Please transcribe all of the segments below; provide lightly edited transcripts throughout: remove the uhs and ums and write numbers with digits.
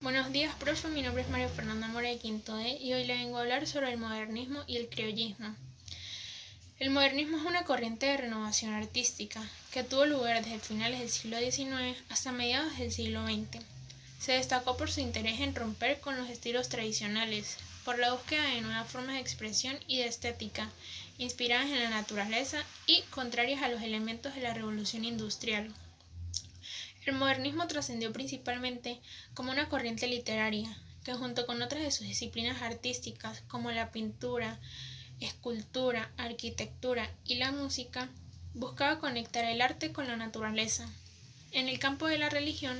Buenos días, profe. Mi nombre es María Fernanda Mora de Quinto E y hoy le vengo a hablar sobre el modernismo y el criollismo. El modernismo es una corriente de renovación artística que tuvo lugar desde finales del siglo XIX hasta mediados del siglo XX. Se destacó por su interés en romper con los estilos tradicionales, por la búsqueda de nuevas formas de expresión y de estética, inspiradas en la naturaleza y contrarias a los elementos de la revolución industrial. El modernismo trascendió principalmente como una corriente literaria, que junto con otras de sus disciplinas artísticas como la pintura, escultura, arquitectura y la música, buscaba conectar el arte con la naturaleza. En el campo de la religión,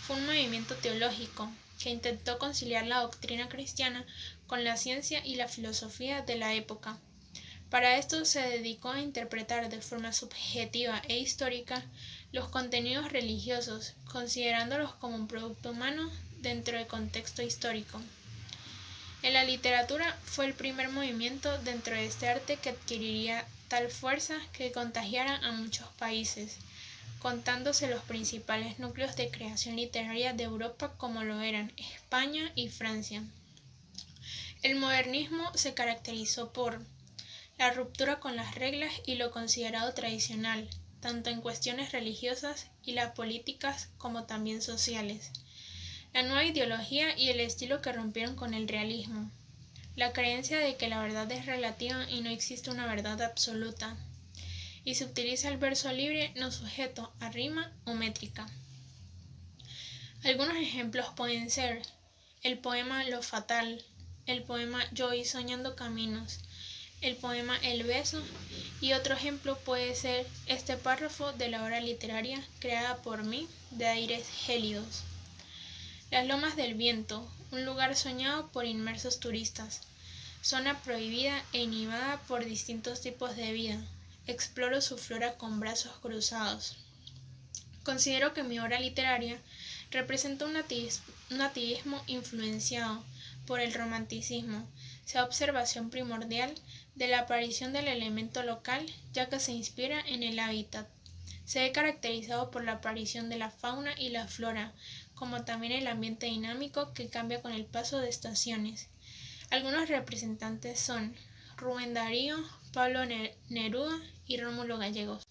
fue un movimiento teológico que intentó conciliar la doctrina cristiana con la ciencia y la filosofía de la época. Para esto se dedicó a interpretar de forma subjetiva e histórica los contenidos religiosos, considerándolos como un producto humano dentro del contexto histórico. En la literatura fue el primer movimiento dentro de este arte que adquiriría tal fuerza que contagiara a muchos países, contándose los principales núcleos de creación literaria de Europa como lo eran España y Francia. El modernismo se caracterizó por la ruptura con las reglas y lo considerado tradicional, tanto en cuestiones religiosas y las políticas como también sociales. La nueva ideología y el estilo que rompieron con el realismo. La creencia de que la verdad es relativa y no existe una verdad absoluta. Y se utiliza el verso libre no sujeto a rima o métrica. Algunos ejemplos pueden ser el poema Lo Fatal, el poema Yo voy soñando caminos, el poema El beso, y otro ejemplo puede ser este párrafo de la obra literaria creada por mí de aires gélidos. Las lomas del viento, un lugar soñado por inmersos turistas, zona prohibida e inhibida por distintos tipos de vida, exploro su flora con brazos cruzados. Considero que mi obra literaria representa un nativismo influenciado por el romanticismo, sea observación primordial de la aparición del elemento local, ya que se inspira en el hábitat. Se ve caracterizado por la aparición de la fauna y la flora, como también el ambiente dinámico que cambia con el paso de estaciones. Algunos representantes son Rubén Darío, Pablo Neruda y Rómulo Gallegos.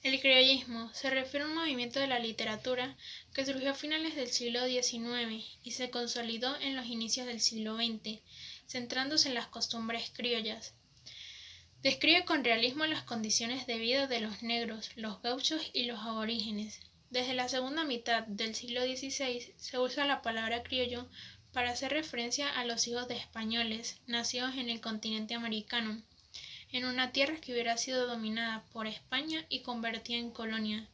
El criollismo se refiere a un movimiento de la literatura que surgió a finales del siglo XIX y se consolidó en los inicios del siglo XX, centrándose en las costumbres criollas. Describe con realismo las condiciones de vida de los negros, los gauchos y los aborígenes. Desde la segunda mitad del siglo XVI se usa la palabra criollo para hacer referencia a los hijos de españoles nacidos en el continente americano, en una tierra que hubiera sido dominada por España y convertida en colonia.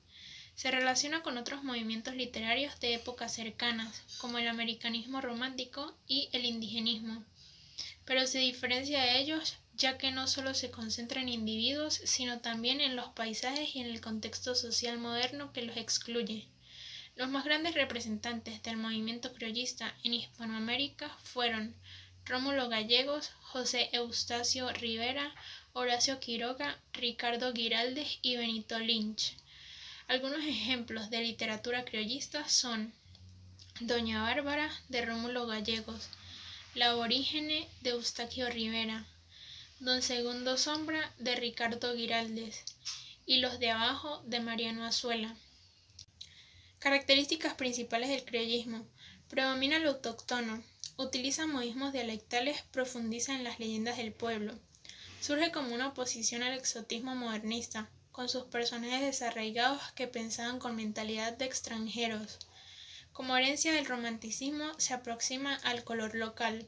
Se relaciona con otros movimientos literarios de épocas cercanas, como el americanismo romántico y el indigenismo, pero se diferencia de ellos ya que no solo se concentra en individuos, sino también en los paisajes y en el contexto social moderno que los excluye. Los más grandes representantes del movimiento criollista en Hispanoamérica fueron Rómulo Gallegos, José Eustacio Rivera, Horacio Quiroga, Ricardo Giraldez y Benito Lynch. Algunos ejemplos de literatura criollista son Doña Bárbara, de Rómulo Gallegos, La Aborígene, de Eustaquio Rivera, Don Segundo Sombra, de Ricardo Giraldez, y Los de Abajo, de Mariano Azuela. Características principales del criollismo. Predomina lo autóctono, utiliza modismos dialectales, profundiza en las leyendas del pueblo. Surge como una oposición al exotismo modernista, con sus personajes desarraigados que pensaban con mentalidad de extranjeros. Como herencia del romanticismo, se aproxima al color local.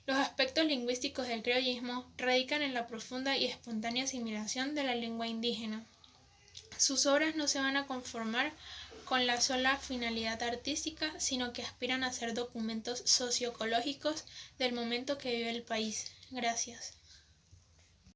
Los aspectos lingüísticos del criollismo radican en la profunda y espontánea asimilación de la lengua indígena. Sus obras no se van a conformar con la sola finalidad artística, sino que aspiran a ser documentos socioecológicos del momento que vive el país. Gracias.